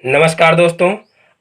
नमस्कार दोस्तों,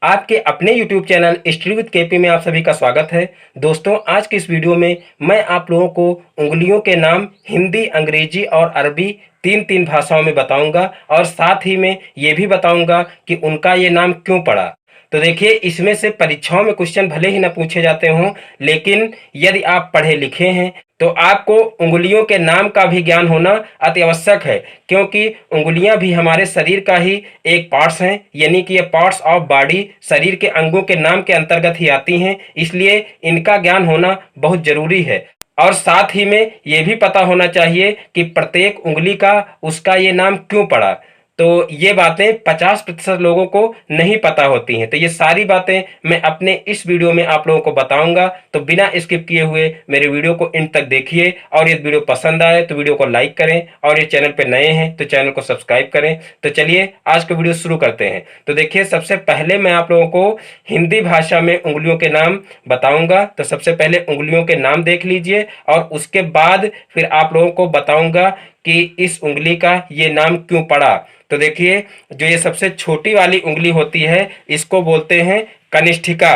आपके अपने YouTube channel history with KP में आप सभी का स्वागत है। दोस्तों, आज की इस वीडियो में मैं आप लोगों को उंगलियों के नाम हिंदी, अंग्रेजी और अरबी तीन भाषाओं में बताऊंगा और साथ ही में ये भी बताऊंगा कि उनका ये नाम क्यों पड़ा। तो देखिए, इसमें से परीक्षाओं में क्वेश्चन भले ही ना पूछे जाते हों, लेकिन यदि आप पढ़े लिखे हैं तो आपको उंगलियों के नाम का भी ज्ञान होना अति आवश्यक है, क्योंकि उंगलियां भी हमारे शरीर का ही एक पार्ट्स हैं। यानी कि ये पार्ट्स ऑफ बॉडी शरीर के अंगों के नाम के अंतर्गत ही आती हैं, इसलिए इनका ज्ञान होना बहुत जरूरी है। और साथ ही में ये भी पता होना चाहिए कि प्रत्येक उंगली का उसका ये नाम क्यों पड़ा। तो ये बातें 50% लोगों को नहीं पता होती हैं। तो ये सारी बातें मैं अपने इस वीडियो में आप लोगों को बताऊंगा। तो बिना स्किप किए हुए मेरे वीडियो को इन तक देखिए, और ये वीडियो पसंद आए तो वीडियो को लाइक करें, और ये चैनल पे नए हैं तो चैनल को सब्सक्राइब करें। तो चलिए आज का वीडियो शुरू करते हैं। तो देखिए, सबसे पहले मैं आप लोगों को हिंदी भाषा में उंगलियों के नाम बताऊंगा। तो सबसे पहले उंगलियों के नाम देख लीजिए, और उसके बाद फिर आप लोगों को बताऊंगा कि इस उंगली का ये नाम क्यों पड़ा। तो देखिए, जो ये सबसे छोटी वाली उंगली होती है इसको बोलते हैं कनिष्ठिका।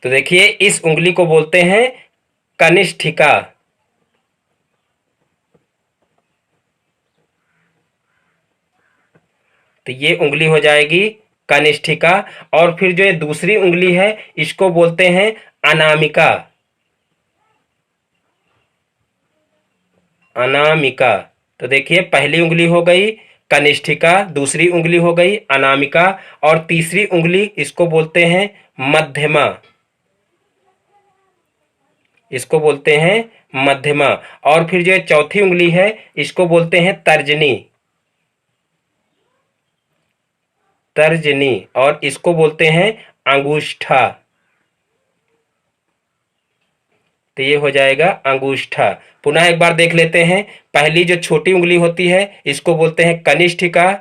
तो देखिए, इस उंगली को बोलते हैं कनिष्ठिका। तो ये उंगली हो जाएगी कनिष्ठिका। और फिर जो ये दूसरी उंगली है इसको बोलते हैं अनामिका। अनामिका। तो देखिए, पहली उंगली हो गई कनिष्ठिका, दूसरी उंगली हो गई अनामिका, और तीसरी उंगली इसको बोलते हैं मध्यमा। इसको बोलते हैं मध्यमा। और फिर जो चौथी उंगली है इसको बोलते हैं तर्जनी। तर्जनी। और इसको बोलते हैं अंगूष्ठा। तो ये हो जाएगा अंगूष्ठा। पुनः एक बार देख लेते हैं। पहली जो छोटी उंगली होती है इसको बोलते हैं कनिष्ठिका,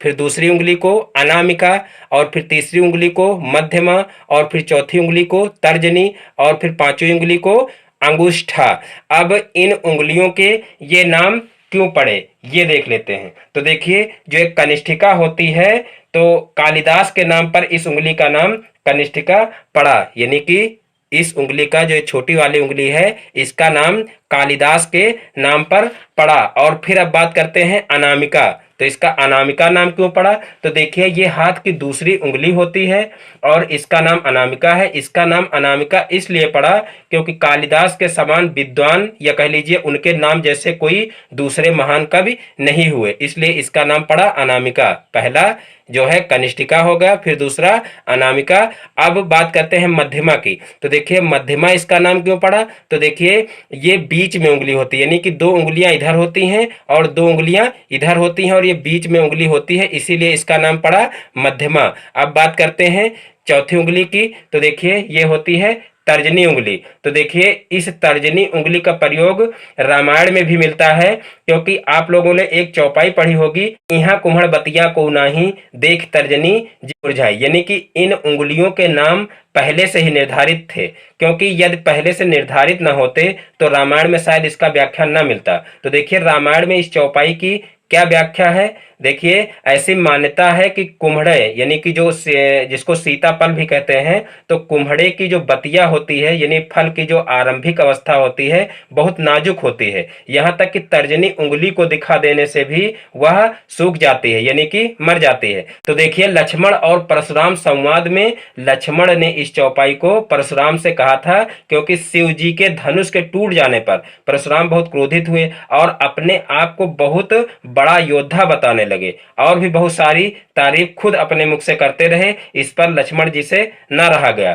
फिर दूसरी उंगली को अनामिका, और फिर तीसरी उंगली को मध्यमा, और फिर चौथी उंगली को तर्जनी, और फिर पांचवी उंगली को अंगूष्ठा। अब इन उंगलियों के ये नाम क्यों पड़े ये देख लेते हैं। तो देखिए, जो एक कनिष्ठिका होती है तो कालिदास के नाम पर इस उंगली का नाम कनिष्ठिका पड़ा। यानी कि इस उंगली का जो छोटी वाली उंगली है इसका नाम कालिदास के नाम पर पड़ा। और फिर अब बात करते हैं अनामिका। तो इसका अनामिका नाम क्यों पड़ा? तो देखिए, ये हाथ की दूसरी उंगली होती है और इसका नाम अनामिका है। इसका नाम अनामिका इसलिए पड़ा क्योंकि कालिदास के समान विद्वान, या कह लीजिए उनके नाम जैसे कोई दूसरे महान कवि नहीं हुए, इसलिए इसका नाम पड़ा अनामिका। पहला जो है कनिष्ठिका हो गया, फिर दूसरा अनामिका। अब बात करते हैं मध्यमा की। तो देखिए, मध्यमा इसका नाम क्यों पड़ा? तो देखिए, ये बीच में उंगली होती है, यानी कि दो उंगलियां इधर होती हैं और दो उंगलियां इधर होती हैं, और ये बीच में उंगली होती है, इसीलिए इसका नाम पड़ा मध्यमा। अब बात करते हैं चौथी उंगली की। तो देखिए, ये होती है तर्जनी उंगली। तो देखिए, इस तर्जनी उंगली का प्रयोग रामायण में भी मिलता है, क्योंकि आप लोगों ने एक चौपाई पढ़ी होगी, यहाँ कुम्हड़ बतिया को नाही देख तर्जनी जी मुरझाई। यानी कि इन उंगलियों के नाम पहले से ही निर्धारित थे, क्योंकि यदि पहले से निर्धारित न होते तो रामायण में शायद इसका व्याख्यान न मिलता। तो देखिए, रामायण में इस चौपाई की क्या व्याख्या है। देखिए, ऐसी मान्यता है कि कुम्हड़े, यानी कि जो जिसको सीताफल भी कहते हैं, तो कुम्हड़े की जो बतिया होती है, यानी फल की जो आरंभिक अवस्था होती है, बहुत नाजुक होती है। यहाँ तक कि तर्जनी उंगली को दिखा देने से भी वह सूख जाती है, यानी कि मर जाती है। तो देखिए, लक्ष्मण और परशुराम संवाद में लक्ष्मण ने इस चौपाई को परशुराम से कहा था, क्योंकि शिव जी के धनुष के टूट जाने पर परशुराम बहुत क्रोधित हुए और अपने आप को बहुत बड़ा योद्धा बताने लगे, और भी बहुत सारी तारीफ खुद अपने मुख से करते रहे। इस पर लक्ष्मण जी से न रहा गया,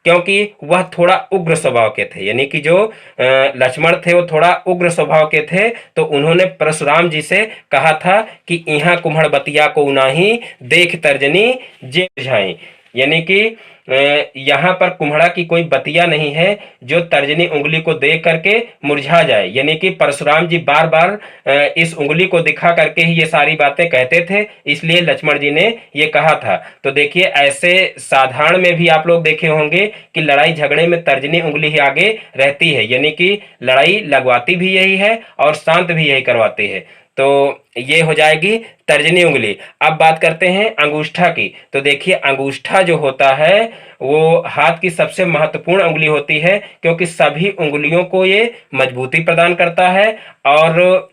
क्योंकि वह थोड़ा उग्र स्वभाव के थे। यानी कि जो लक्ष्मण थे वो थोड़ा उग्र स्वभाव के थे। तो उन्होंने परशुराम जी से कहा था कि यहाँ कुम्हड़ बतिया को नाही देख तर्जनी जे मुरझाई। यानी कि यहाँ पर कुम्हड़ा की कोई बतिया नहीं है जो तर्जनी उंगली को देख करके मुरझा जाए। यानी कि परशुराम जी बार बार इस उंगली को दिखा करके ही ये सारी बातें कहते थे, इसलिए लक्ष्मण जी ने ये कहा था। तो देखिए, ऐसे साधारण में भी आप लोग देखे होंगे कि लड़ाई झगड़े में तर्जनी उंगली ही आगे रहती है, यानी कि लड़ाई लगवाती भी यही है और शांत भी यही करवाती है। तो ये हो जाएगी तर्जनी उंगली। अब बात करते हैं अंगूठा की। तो देखिए अंगूठा जो होता है वो हाथ की सबसे महत्वपूर्ण उंगली होती है, क्योंकि सभी उंगलियों को ये मजबूती प्रदान करता है। और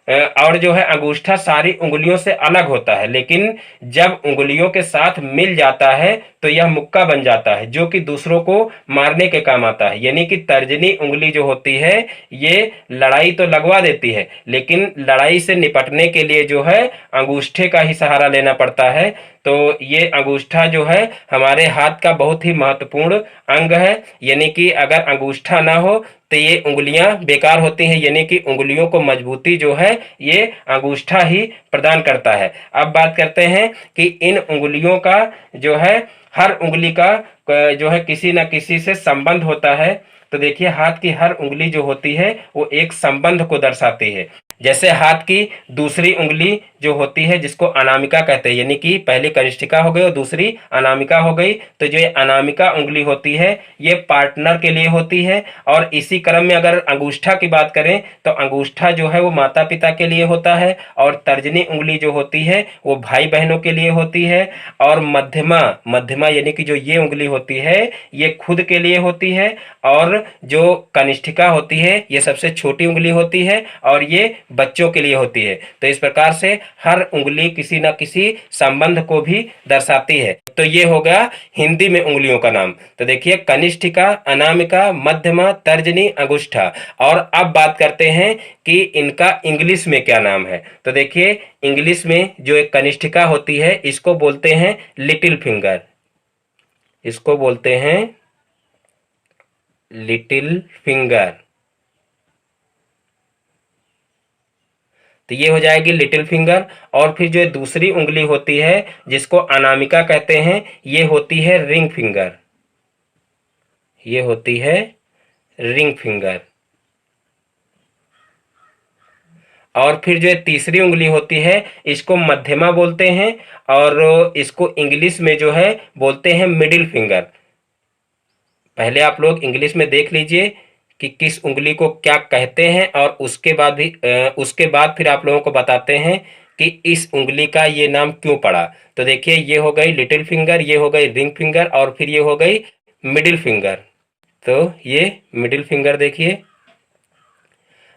और जो है अंगूठा सारी उंगलियों से अलग होता है, लेकिन जब उंगलियों के साथ मिल जाता है तो यह मुक्का बन जाता है, जो कि दूसरों को मारने के काम आता है। यानी कि तर्जनी उंगली जो होती है ये लड़ाई तो लगवा देती है, लेकिन लड़ाई से निपटने के लिए जो है अंगूठे का ही सहारा लेना पड़ता है। तो ये अंगूठा जो है हमारे हाथ का बहुत ही महत्वपूर्ण अंग है। यानी कि अगर अंगूठा ना हो तो ये उंगलियां बेकार होती हैं, यानी कि उंगलियों को मजबूती जो है ये अंगूठा ही प्रदान करता है। अब बात करते हैं कि इन उंगलियों का जो है हर उंगली का जो है किसी न किसी से संबंध होता है। तो देखिए हाथ की हर उंगली जो होती है वो एक संबंध को दर्शाती है। जैसे हाथ की दूसरी उंगली जो होती है जिसको अनामिका कहते हैं, यानी कि पहली कनिष्ठिका हो गई और दूसरी अनामिका हो गई। तो जो ये अनामिका उंगली होती है ये पार्टनर के लिए होती है। और इसी क्रम में अगर अंगूठा की बात करें तो अंगूठा जो है वो माता पिता के लिए होता है, और तर्जनी उंगली जो होती है वो भाई बहनों के लिए होती है। और मध्यमा मध्यमा यानी कि जो ये उंगली होती है ये खुद के लिए होती है। और जो कनिष्ठिका होती है ये सबसे छोटी उंगली होती है और ये बच्चों के लिए होती है। तो इस प्रकार से हर उंगली किसी न किसी संबंध को भी दर्शाती है। तो ये हो गया हिंदी में उंगलियों का नाम। तो देखिए कनिष्ठिका, अनामिका, मध्यमा, तर्जनी, अंगूठा। और अब बात करते हैं कि इनका इंग्लिश में क्या नाम है। तो देखिए इंग्लिश में जो एक कनिष्ठिका होती है इसको बोलते हैं लिटिल फिंगर, इसको बोलते हैं लिटिल फिंगर। तो ये हो जाएगी लिटिल फिंगर। और फिर जो दूसरी उंगली होती है जिसको अनामिका कहते हैं ये होती है रिंग फिंगर, ये होती है रिंग फिंगर। और फिर जो तीसरी उंगली होती है इसको मध्यमा बोलते हैं, और इसको इंग्लिश में जो है बोलते हैं मिडिल फिंगर। पहले आप लोग इंग्लिश में देख लीजिए कि किस उंगली को क्या कहते हैं, और उसके बाद फिर आप लोगों को बताते हैं कि इस उंगली का ये नाम क्यों पड़ा। तो देखिए ये हो गई लिटिल फिंगर, ये हो गई रिंग फिंगर, और फिर ये हो गई मिडिल फिंगर। तो ये मिडिल फिंगर देखिए।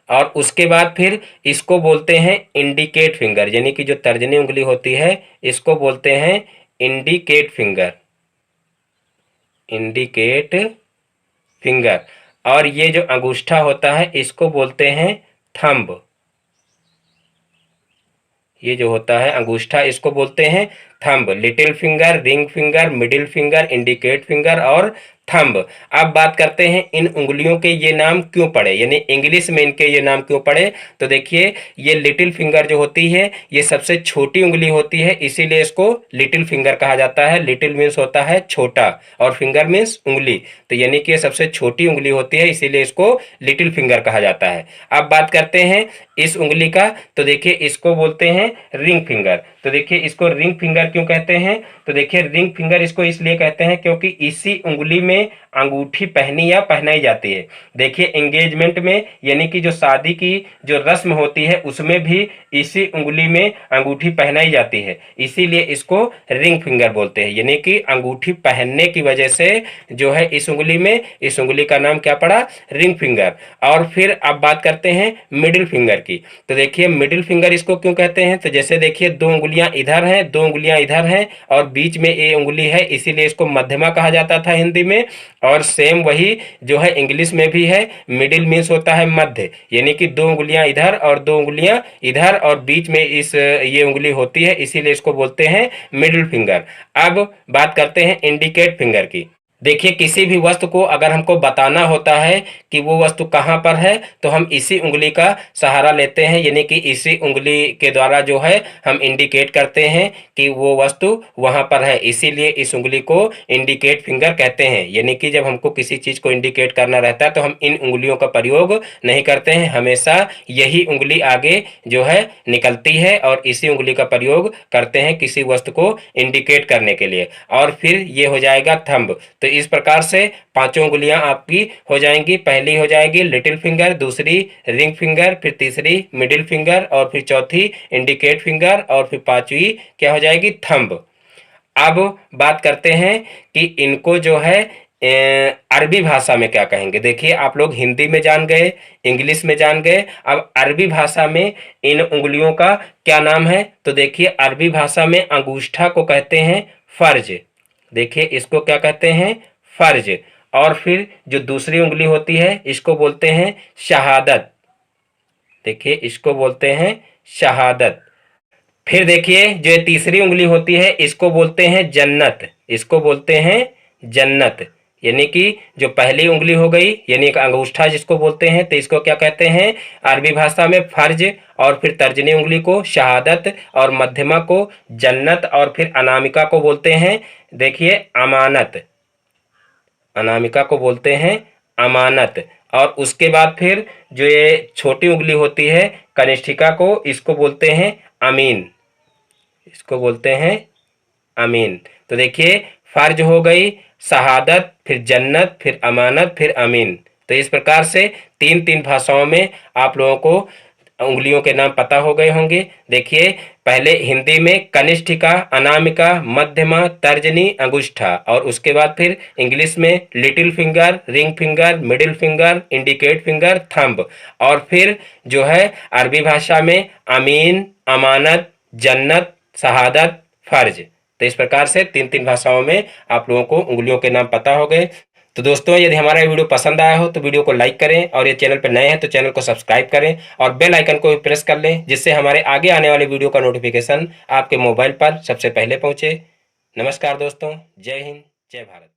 और उसके बाद फिर इसको बोलते हैं इंडिकेट फिंगर, यानी कि जो तर्जनी उंगली होती है इसको बोलते हैं इंडिकेट फिंगर, इंडिकेट फिंगर। और ये जो अंगूठा होता है इसको बोलते हैं थंब, ये जो होता है अंगूठा इसको बोलते हैं thumb. Little finger, ring finger, middle finger, indicate finger और थंब। अब बात करते हैं इन उंगलियों के ये नाम क्यों पड़े, यानी इंग्लिश में इनके ये नाम क्यों पड़े। तो देखिए ये लिटिल फिंगर जो होती है ये सबसे छोटी उंगली होती है, इसीलिए इसको लिटिल फिंगर कहा जाता है। लिटिल मीन्स होता है छोटा और फिंगर मीन्स उंगली, तो यानी कि ये सबसे छोटी उंगली होती है इसीलिए इसको लिटिल फिंगर कहा जाता है। अब बात करते हैं इस उंगली का। तो देखिए इसको बोलते हैं रिंग फिंगर। तो देखिए इसको रिंग फिंगर क्यों कहते हैं। तो देखिए रिंग फिंगर इसको इसलिए कहते हैं क्योंकि इसी उंगली में अंगूठी पहनी या पहनाई जाती है। देखिए एंगेजमेंट में यानी कि जो शादी की जो रस्म होती है उसमें भी इसी उंगली में अंगूठी पहनाई जाती है, इसीलिए इसको रिंग फिंगर बोलते हैं। यानी कि अंगूठी पहनने की वजह से जो है इस उंगली में, इस उंगली का नाम क्या पड़ा, रिंग फिंगर। और फिर अब बात करते हैं मिडिल फिंगर की। तो देखिए मिडिल फिंगर इसको क्यों कहते हैं। तो जैसे देखिए दो उंगलियां इधर हैं, दो उंगलियां इधर हैं और बीच में ये उंगली है, इसीलिए इसको मध्यमा कहा जाता था हिंदी में। और सेम वही जो है इंग्लिश में भी है, मिडिल मीन्स होता है मध्य, यानी कि दो उंगलियां इधर और दो उंगलियां इधर और बीच में इस ये उंगली होती है, इसीलिए इसको बोलते हैं मिडिल फिंगर। अब बात करते हैं इंडिकेट फिंगर की। देखिए किसी भी वस्तु को अगर हमको बताना होता है कि वो वस्तु कहाँ पर है तो हम इसी उंगली का सहारा लेते हैं, यानी कि इसी उंगली के द्वारा जो है हम इंडिकेट करते हैं कि वो वस्तु वहाँ पर है, इसीलिए इस उंगली को इंडिकेट फिंगर कहते हैं। यानी कि जब हमको किसी चीज़ को इंडिकेट करना रहता है तो हम इन उंगलियों का प्रयोग नहीं करते हैं, हमेशा यही उंगली आगे जो है निकलती है और इसी उंगली का प्रयोग करते हैं किसी वस्तु को इंडिकेट करने के लिए। और फिर ये हो जाएगा थंब। तो इस प्रकार से पांचों उंगलियां आपकी हो जाएंगी। पहली हो जाएगी लिटिल फिंगर, दूसरी रिंग फिंगर, फिर तीसरी मिडिल फिंगर, और फिर चौथी इंडिकेट फिंगर, और फिर पांचवी क्या हो जाएगी, थंब। अब बात करते हैं कि इनको जो है अरबी भाषा में क्या कहेंगे। देखिए, आप लोग हिंदी में जान गए, इंग्लिश में जान गए, अब अरबी भाषा में इन उंगलियों का क्या नाम है। तो देखिए, अरबी भाषा में अंगूठा को कहते हैं फर्ज। देखिए, इसको क्या कहते हैं, फर्ज। और फिर जो दूसरी उंगली होती है इसको बोलते हैं शहादत। देखिए, इसको बोलते हैं शहादत। फिर देखिए, जो तीसरी उंगली होती है इसको बोलते हैं जन्नत। इसको बोलते हैं जन्नत। यानी कि जो पहली उंगली हो गई, यानी एक अंगूठा जिसको बोलते हैं, तो इसको क्या कहते हैं अरबी भाषा में फर्ज, और फिर तर्जनी उंगली को शहादत, और मध्यमा को जन्नत, और फिर अनामिका को बोलते हैं, देखिए, अमानत। अनामिका को बोलते हैं अमानत। और उसके बाद फिर जो ये छोटी उंगली होती है कनिष्ठिका को, इसको बोलते हैं अमीन। इसको बोलते हैं अमीन। तो देखिए, फर्ज हो गई, शहादत, फिर जन्नत, फिर अमानत, फिर अमीन। तो इस प्रकार से तीन तीन भाषाओं में आप लोगों को उंगलियों के नाम पता हो गए होंगे। देखिए, पहले हिंदी में कनिष्ठिका, अनामिका, मध्यमा, तर्जनी, अंगुष्ठा, और उसके बाद फिर इंग्लिश में little finger, ring finger, middle finger, indicate finger, thumb, और फिर जो है अरबी भाषा में अमीन, अमानत, जन्नत, शहादत, फर्ज। तो इस प्रकार से तीन तीन भाषाओं में आप लोगों को उंगलियों के नाम पता हो गए। तो दोस्तों, यदि हमारा वीडियो पसंद आया हो तो वीडियो को लाइक करें, और ये चैनल पर नए हैं तो चैनल को सब्सक्राइब करें, और बेल आइकन को भी प्रेस कर लें, जिससे हमारे आगे आने वाले वीडियो का नोटिफिकेशन आपके मोबाइल पर सबसे पहले पहुंचे। नमस्कार दोस्तों, जय हिंद, जय भारत।